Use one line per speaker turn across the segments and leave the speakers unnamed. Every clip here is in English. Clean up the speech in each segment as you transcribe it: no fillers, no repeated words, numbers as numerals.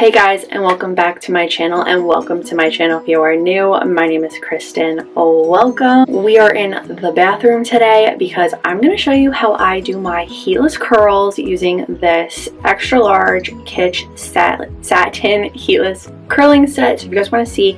Hey guys, and welcome back to my channel, and welcome to my channel if you are new. My name is Kristen. Welcome. We are in the bathroom today because I'm going to show you how I do my heatless curls using this extra large Kitsch Satin heatless curling set. So if you guys want to see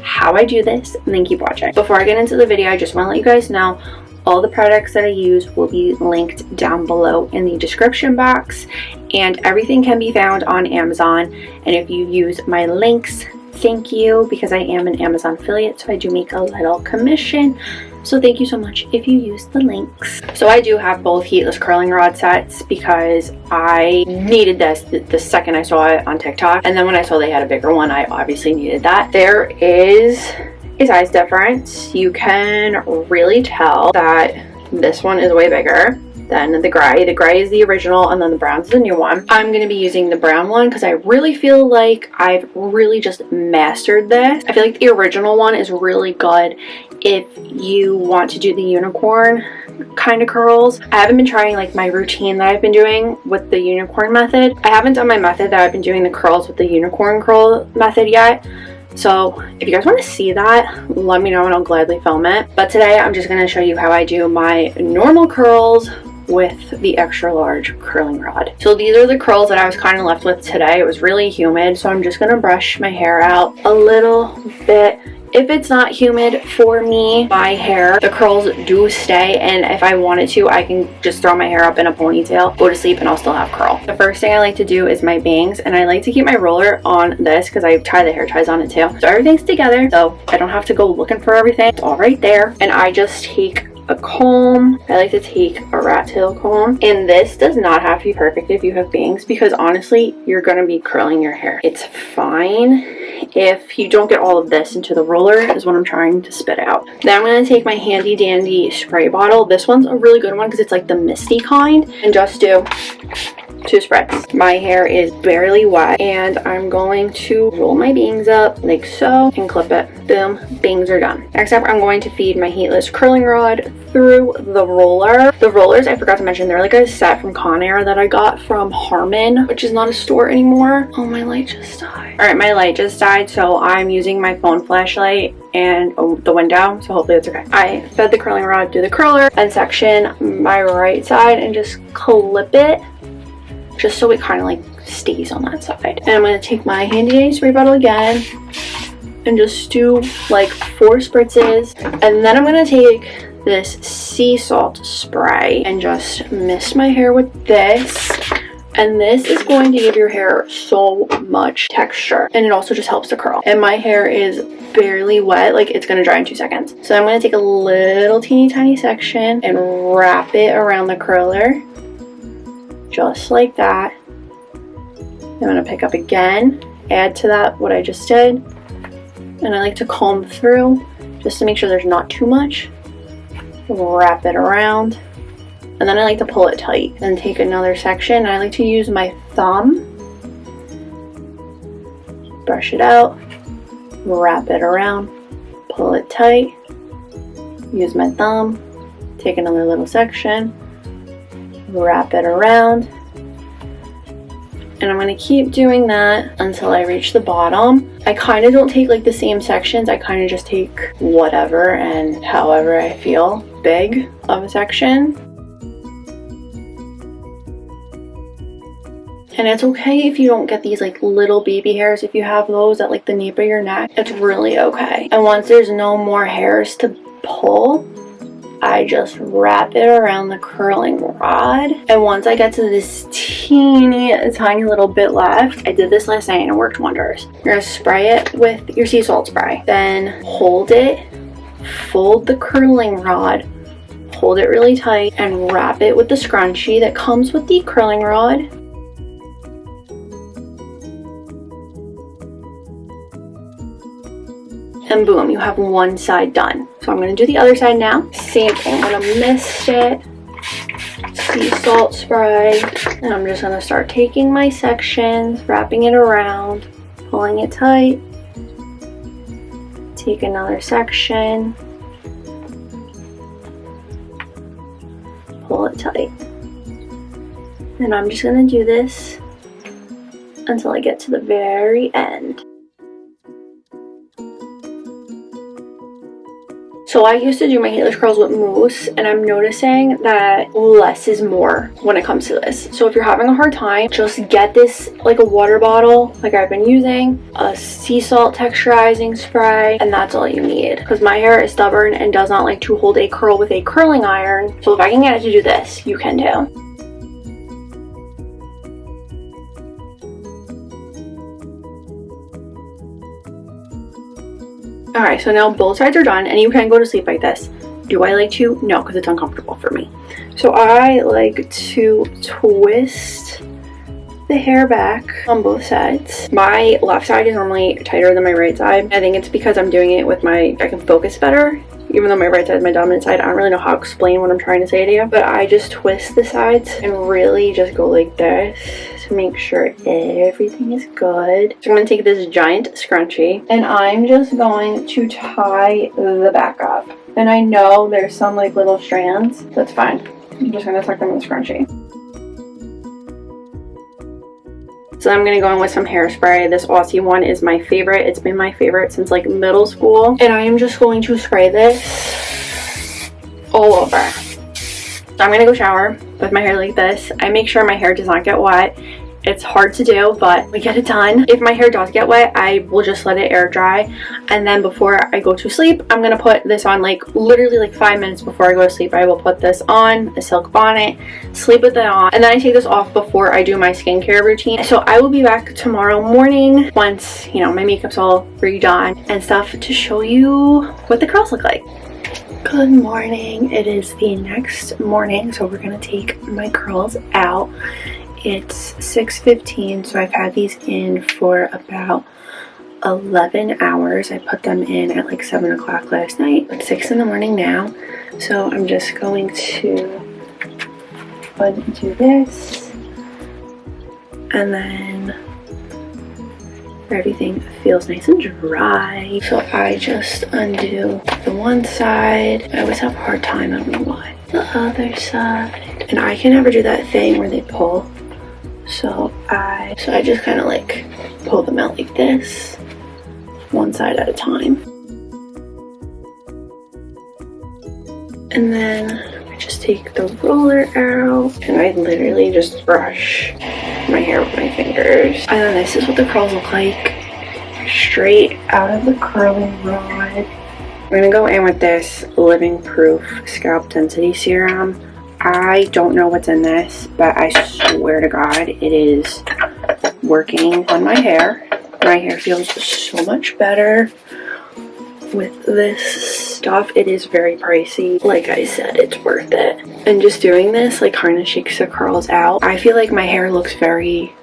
how I do this, then keep watching. Before I get into the video, I just want to let you guys know all the products that I use will be linked down below in the description box, and everything can be found on Amazon. And if you use my links, thank you, because I am an Amazon affiliate, so I do make a little commission. So thank you so much if you use the links. So I do have both heatless curling rod sets because I needed this the second I saw it on TikTok, and then when I saw they had a bigger one, I obviously needed that. There is a size difference. You can really tell that this one is way bigger than the gray. The gray is the original, and then the brown is the new one. I'm going to be using the brown one because I really feel like I've really just mastered this. I feel like the original one is really good if you want to do the unicorn kind of curls. I haven't been trying like my routine that I've been doing with the unicorn method. I haven't done my method that I've been doing the curls with the unicorn curl method yet. So if you guys want to see that, let me know and I'll gladly film it. But today I'm just going to show you how I do my normal curls with the extra large curling rod. So these are the curls that I was kind of left with today. It was really humid, so I'm just going to brush my hair out a little bit. If it's not humid for me, my hair, the curls do stay, and if I wanted to, I can just throw my hair up in a ponytail, go to sleep, and I'll still have curl. The first thing I like to do is my bangs, and I like to keep my roller on this because I tie the hair ties on it too. So everything's together, so I don't have to go looking for everything. It's all right there. And I just take a comb. I like to take a rat tail comb, and this does not have to be perfect if you have bangs, because honestly you're going to be curling your hair. It's fine if you don't get all of this into the roller, is what I'm trying to spit out. Then I'm going to take my handy dandy spray bottle. This one's a really good one because it's like the misty kind, and just do 2 sprays. My hair is barely wet, and I'm going to roll my bangs up like so and clip it. Boom, bangs are done. Next up, I'm going to feed my heatless curling rod through the roller. The rollers, I forgot to mention, they're like a set from Conair that I got from Harmon, which is not a store anymore. Oh, my light just died. All right, my light just died, so I'm using my phone flashlight and the window, so hopefully it's okay. I fed the curling rod through the curler and section my right side and just clip it, just so it kind of like stays on that side. And I'm going to take my handy dandy spray bottle again and just do like 4 spritzes. And then I'm going to take this sea salt spray and just mist my hair with this. And this is going to give your hair so much texture, and it also just helps to curl. And my hair is barely wet, like it's going to dry in 2 seconds. So I'm going to take a little teeny tiny section and wrap it around the curler. Just like that. I'm going to pick up again, add to that what I just did, and I like to comb through just to make sure there's not too much. Wrap it around, and then I like to pull it tight. Then take another section, and I like to use my thumb, brush it out, wrap it around, pull it tight, use my thumb, take another little section, wrap it around, and I'm going to keep doing that until I reach the bottom. I kind of don't take like the same sections. I kind of just take whatever and however I feel big of a section. And it's okay if you don't get these like little baby hairs. If you have those at like the nape of your neck, it's really okay. And once there's no more hairs to pull, I just wrap it around the curling rod. And once I get to this teeny tiny little bit left, I did this last night and it worked wonders. You're gonna spray it with your sea salt spray. Then hold it, fold the curling rod, hold it really tight, and wrap it with the scrunchie that comes with the curling rod. And boom, you have one side done. So I'm going to do the other side now. Same thing, I'm going to mist it, sea salt spray, and I'm just going to start taking my sections, wrapping it around, pulling it tight, take another section, pull it tight. And I'm just going to do this until I get to the very end. So I used to do my Heatless curls with mousse, and I'm noticing that less is more when it comes to this. So if you're having a hard time, just get this like a water bottle like I've been using, a sea salt texturizing spray, and that's all you need. Because my hair is stubborn and does not like to hold a curl with a curling iron. So if I can get it to do this, you can too. Alright, so now both sides are done, and you can go to sleep like this. Do I like to? No, because it's uncomfortable for me. So I like to twist the hair back on both sides. My left side is normally tighter than my right side. I think it's because I'm doing it with I can focus better. Even though my right side is my dominant side, I don't really know how to explain what I'm trying to say to you. But I just twist the sides and really just go like this to make sure everything is good. So I'm going to take this giant scrunchie and I'm just going to tie the back up. And I know there's some like little strands. That's fine. I'm just going to tuck them in the scrunchie. So I'm going to go in with some hairspray. This Aussie one is my favorite. It's been my favorite since like middle school. And I am just going to spray this all over. So I'm going to go shower with my hair like this. I make sure my hair does not get wet. It's hard to do, but we get it done. If my hair does get wet, I will just let it air dry. And then before I go to sleep, I'm going to put this on like literally like 5 minutes before I go to sleep. I will put this on, a silk bonnet, sleep with it on, and then I take this off before I do my skincare routine. So I will be back tomorrow morning once, you know, my makeup's all redone and stuff to show you what the curls look like. Good morning. It is the next morning, so we're going to take my curls out. It's 6:15, so I've had these in for about 11 hours. I put them in at like 7 o'clock last night. It's 6 in the morning now, so I'm just going to undo this, and then everything feels nice and dry. So I just undo the one side. I always have a hard time, I don't know why. The other side. And I can never do that thing where they pull. So I just kind of like pull them out like this, one side at a time. And then I just take the roller out and I literally just brush my hair with my fingers. And then this is what the curls look like, straight out of the curling rod. I'm gonna go in with this Living Proof Scalp Density Serum. I don't know what's in this, but I swear to God, it is working on my hair. My hair feels so much better with this stuff. It is very pricey. Like I said, it's worth it. And just doing this like kind of shakes the curls out. I feel like my hair looks very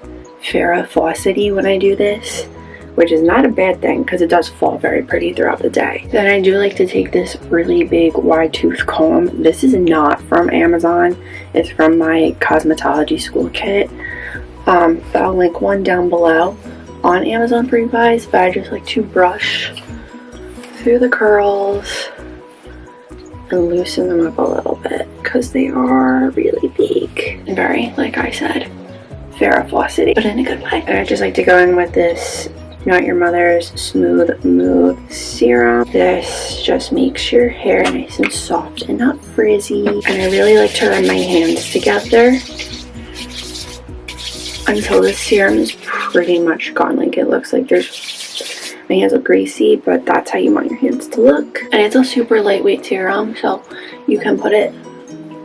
Farrah Fawcett-y when I do this, which is not a bad thing because it does fall very pretty throughout the day. Then I do like to take this really big wide tooth comb. This is not from Amazon. It's from my cosmetology school kit. I'll link one down below on Amazon for you guys, but I just like to brush through the curls and loosen them up a little bit because they are really big and very, like I said, Farrah Fawcett-y, but in a good way. And I just like to go in with this Not Your Mother's Smooth Move Serum. This just makes your hair nice and soft and not frizzy. And I really like to run my hands together until the serum is pretty much gone. Like it looks like my hands look greasy, but that's how you want your hands to look. And it's a super lightweight serum, so you can put it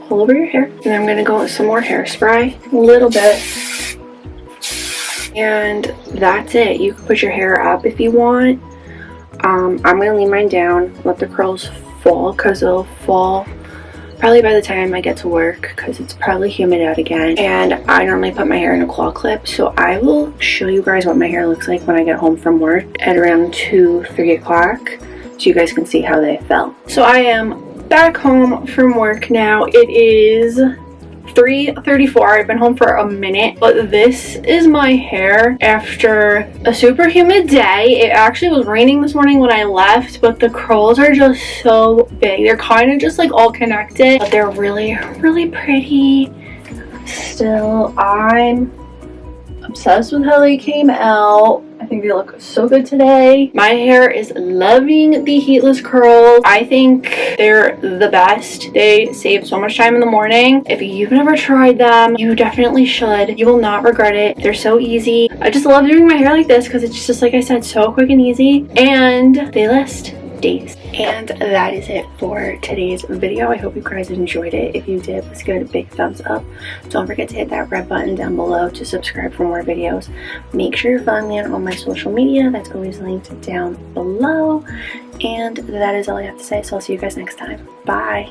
all over your hair. And I'm gonna go with some more hairspray, a little bit. And that's it. You can put your hair up if you want. I'm gonna leave mine down, let the curls fall, because they'll fall probably by the time I get to work, because it's probably humid out again. And I normally put my hair in a claw clip, so I will show you guys what my hair looks like when I get home from work at around 2-3 o'clock, so you guys can see how they fell. So I am back home from work now. It is 3:34. I've been home for a minute, but this is my hair after a super humid day. It actually was raining this morning when I left, but the curls are just so big. They're kind of just like all connected, but they're really, really pretty. Still, I'm obsessed with how they came out. I think they look so good today. My hair is loving the heatless curls. I think they're the best. They save so much time in the morning. If you've never tried them, you definitely should. You will not regret it. They're so easy. I just love doing my hair like this because it's just, like I said, so quick and easy, and they last days. And that is it for today's video. I hope you guys enjoyed it. If you did, let's give it a big thumbs up. Don't forget to hit that red button down below to subscribe for more videos. Make sure you're following me on all my social media. That's always linked down below. And that is all I have to say, so I'll see you guys next time. Bye.